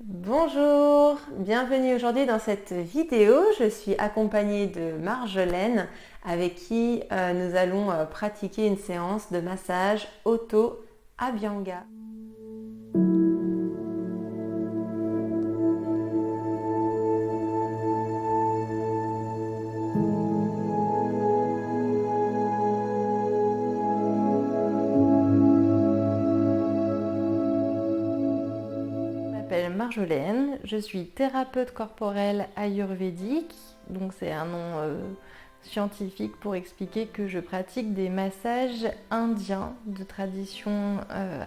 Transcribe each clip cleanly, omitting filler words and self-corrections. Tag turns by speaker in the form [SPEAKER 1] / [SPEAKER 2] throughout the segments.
[SPEAKER 1] Bonjour, bienvenue aujourd'hui dans cette vidéo. Je suis accompagnée de Marjolaine avec qui nous allons pratiquer une séance de massage Otto Abhyanga. Je m'appelle Marjolaine, je suis thérapeute corporelle ayurvédique, donc c'est un nom scientifique pour expliquer que je pratique des massages indiens de tradition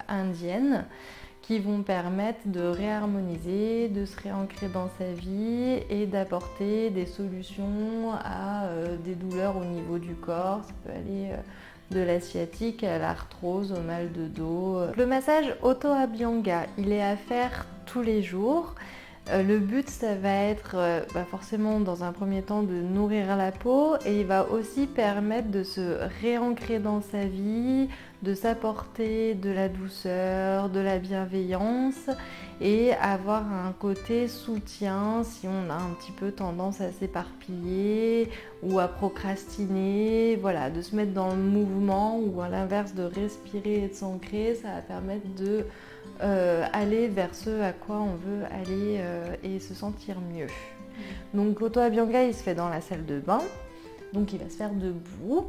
[SPEAKER 1] indienne qui vont permettre de réharmoniser, de se réancrer dans sa vie et d'apporter des solutions à des douleurs au niveau du corps. Ça peut aller de la sciatique à l'arthrose, au mal de dos. Le massage Otto Abhyanga, il est à faire tous les jours. Le but, ça va être forcément dans un premier temps de nourrir la peau et il va aussi permettre de se réancrer dans sa vie, de s'apporter de la douceur, de la bienveillance et avoir un côté soutien si on a un petit peu tendance à s'éparpiller ou à procrastiner. Voilà, de se mettre dans le mouvement ou à l'inverse de respirer et de s'ancrer, ça va permettre de aller vers ce à quoi on veut aller et se sentir mieux. Donc Otto Abhyanga, il se fait dans la salle de bain, donc il va se faire debout.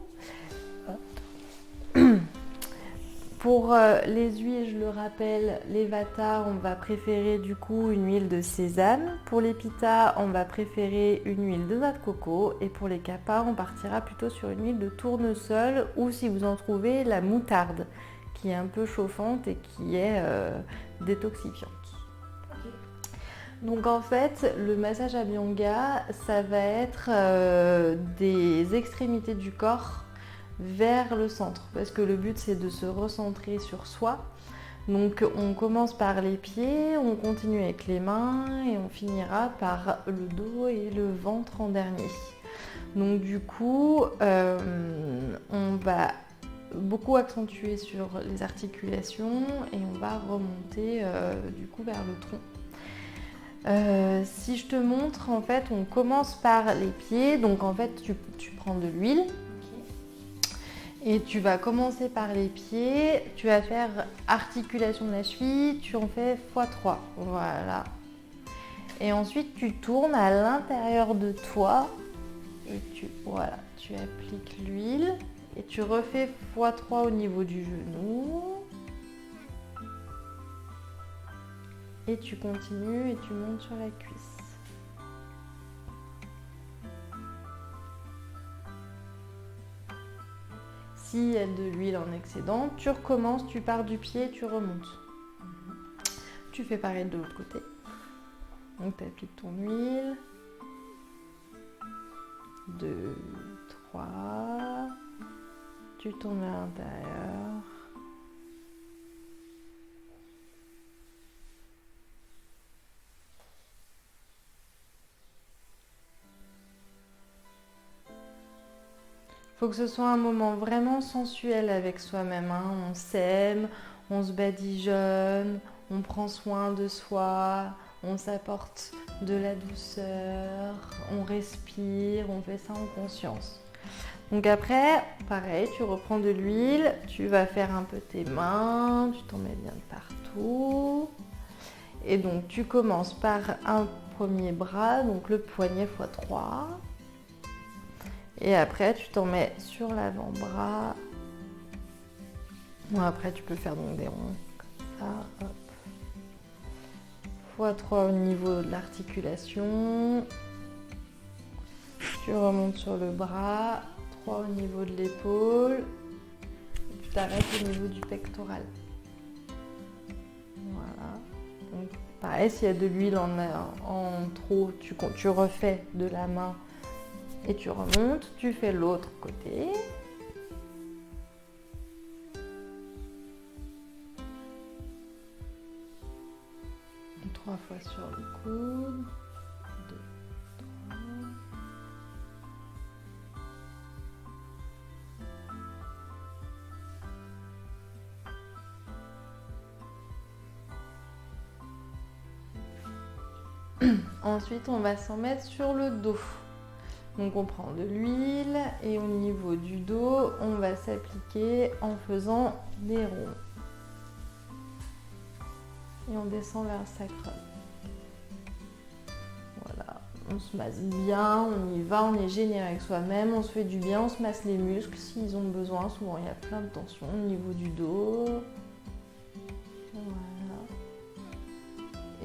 [SPEAKER 1] Pour les huiles, je le rappelle, les Vata, on va préférer du coup une huile de sésame. Pour les Pitta, on va préférer une huile de noix de coco. Et pour les Kapha, on partira plutôt sur une huile de tournesol ou si vous en trouvez, la moutarde, qui est un peu chauffante et qui est détoxifiante. Donc en fait, le massage Abhyanga, ça va être des extrémités du corps vers le centre parce que le but c'est de se recentrer sur soi. Donc on commence par les pieds, on continue avec les mains et on finira par le dos et le ventre en dernier. Donc du coup, on va beaucoup accentuer sur les articulations et on va remonter du coup vers le tronc. Si je te montre, en fait, on commence par les pieds. Donc en fait, tu prends de l'huile. Et tu vas commencer par les pieds, tu vas faire articulation de la cheville, tu en fais x3, voilà. Et ensuite tu tournes à l'intérieur de toi et voilà, tu appliques l'huile et tu refais x3 au niveau du genou. Et tu continues et tu montes sur la cuisse. S'il y a de l'huile en excédent, tu recommences, tu pars du pied, tu remontes. Tu fais pareil de l'autre côté. Donc tu appliques ton huile. 2, 3. Tu tournes à l'intérieur. Il faut que ce soit un moment vraiment sensuel avec soi-même. On s'aime, on se badigeonne, on prend soin de soi, on s'apporte de la douceur, on respire, on fait ça en conscience. Donc après, pareil, tu reprends de l'huile, tu vas faire un peu tes mains, tu t'en mets bien de partout. Et donc tu commences par un premier bras, donc le poignet x3. Et après, tu t'en mets sur l'avant-bras. Bon, après, tu peux faire donc des ronds comme ça. Hop. x3 au niveau de l'articulation. Tu remontes sur le bras. 3 au niveau de l'épaule. Tu t'arrêtes au niveau du pectoral. Voilà. Donc, pareil, s'il y a de l'huile en trop, tu refais de la main. Et tu remontes, tu fais l'autre côté. Et 3 fois sur le coude. 2, 3. Ensuite, on va s'en mettre sur le dos. Donc on prend de l'huile et au niveau du dos, on va s'appliquer en faisant des ronds. Et on descend vers le sacrum. Voilà, on se masse bien, on y va, on est généreux avec soi-même, on se fait du bien, on se masse les muscles s'ils ont besoin. Souvent il y a plein de tensions au niveau du dos. Voilà.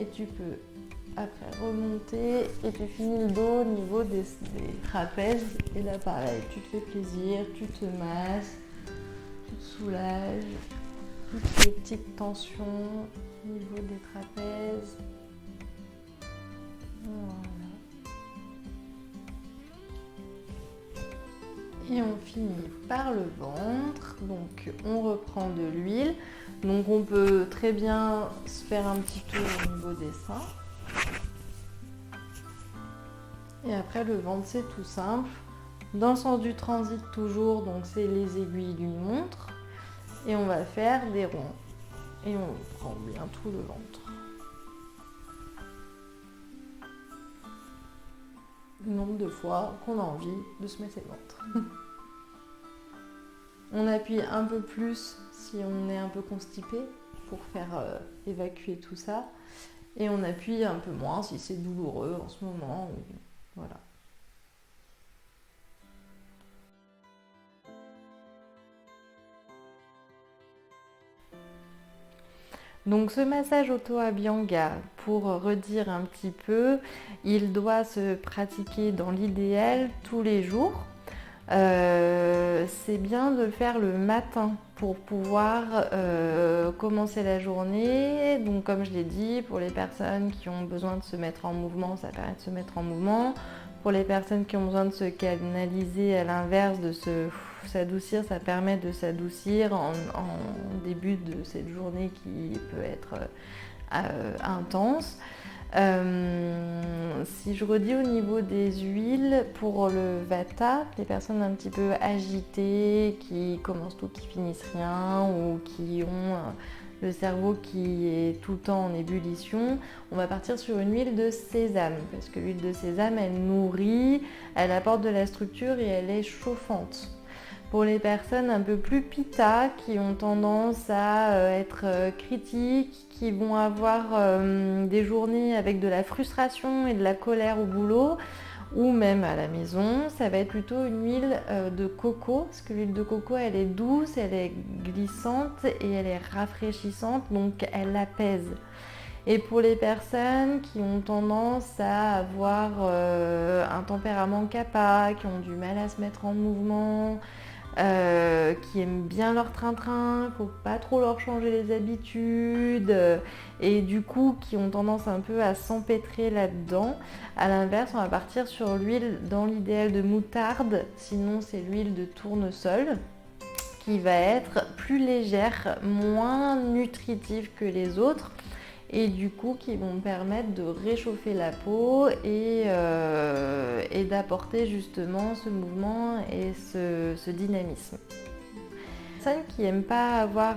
[SPEAKER 1] Et tu peux après remonter et tu finis le dos au niveau des trapèzes. Et là pareil, tu te fais plaisir, tu te masses, tu te soulages, toutes les petites tensions au niveau des trapèzes. Voilà. Et on finit par le ventre. Donc on reprend de l'huile. Donc on peut très bien se faire un petit tour au niveau des seins. Et après le ventre, c'est tout simple. Dans le sens du transit toujours, donc c'est les aiguilles d'une montre. Et on va faire des ronds. Et on prend bien tout le ventre. Le nombre de fois qu'on a envie de se masser le ventre. On appuie un peu plus si on est un peu constipé pour faire évacuer tout ça. Et on appuie un peu moins si c'est douloureux en ce moment. Voilà. Donc ce massage auto-abhyanga, pour redire un petit peu, il doit se pratiquer dans l'idéal tous les jours. C'est bien de le faire le matin pour pouvoir commencer la journée. Donc comme je l'ai dit, pour les personnes qui ont besoin de se mettre en mouvement, ça permet de se mettre en mouvement. Pour les personnes qui ont besoin de se canaliser, à l'inverse, de s'adoucir, ça permet de s'adoucir en début de cette journée qui peut être intense. Si je redis au niveau des huiles, pour le vata, les personnes un petit peu agitées, qui commencent tout, qui finissent rien, ou qui ont le cerveau qui est tout le temps en ébullition, on va partir sur une huile de sésame, parce que l'huile de sésame, elle nourrit, elle apporte de la structure et elle est chauffante. Pour les personnes un peu plus pitta, qui ont tendance à être critiques, qui vont avoir des journées avec de la frustration et de la colère au boulot, ou même à la maison, ça va être plutôt une huile de coco, parce que l'huile de coco, elle est douce, elle est glissante et elle est rafraîchissante, donc elle apaise. Et pour les personnes qui ont tendance à avoir un tempérament kappa, qui ont du mal à se mettre en mouvement, qui aiment bien leur train-train, il ne faut pas trop leur changer les habitudes et du coup qui ont tendance un peu à s'empêtrer là-dedans. À l'inverse, on va partir sur l'huile dans l'idéal de moutarde, sinon c'est l'huile de tournesol qui va être plus légère, moins nutritive que les autres et du coup qui vont permettre de réchauffer la peau et d'apporter justement ce mouvement et ce dynamisme. Les personnes qui n'aiment pas avoir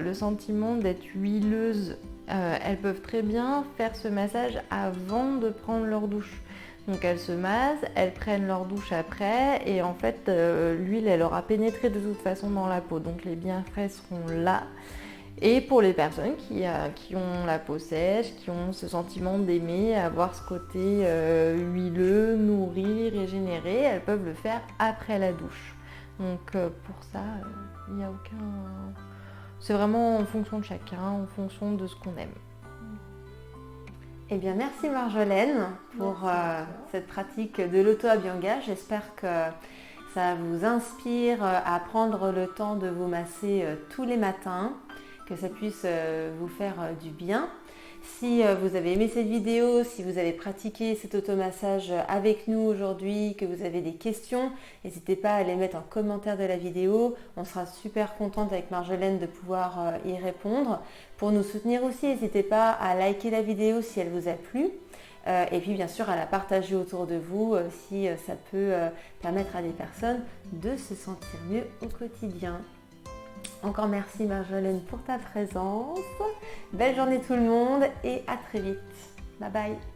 [SPEAKER 1] le sentiment d'être huileuses, elles peuvent très bien faire ce massage avant de prendre leur douche. Donc elles se massent, elles prennent leur douche après et en fait l'huile elle aura pénétré de toute façon dans la peau, donc les bienfaits seront là. Et pour les personnes qui ont la peau sèche, qui ont ce sentiment d'aimer, avoir ce côté huileux, nourri, régénéré, elles peuvent le faire après la douche. Donc pour ça, il n'y a aucun... C'est vraiment en fonction de chacun, en fonction de ce qu'on aime.
[SPEAKER 2] Eh bien, merci Marjolaine pour cette pratique de l'auto-abhyanga. J'espère que ça vous inspire à prendre le temps de vous masser tous les matins, que ça puisse vous faire du bien. Si vous avez aimé cette vidéo, si vous avez pratiqué cet automassage avec nous aujourd'hui, que vous avez des questions, n'hésitez pas à les mettre en commentaire de la vidéo. On sera super contente avec Marjolaine de pouvoir y répondre. Pour nous soutenir aussi, n'hésitez pas à liker la vidéo si elle vous a plu. Et puis bien sûr à la partager autour de vous si ça peut permettre à des personnes de se sentir mieux au quotidien. Encore merci Marjolaine pour ta présence. Belle journée tout le monde et à très vite. Bye bye.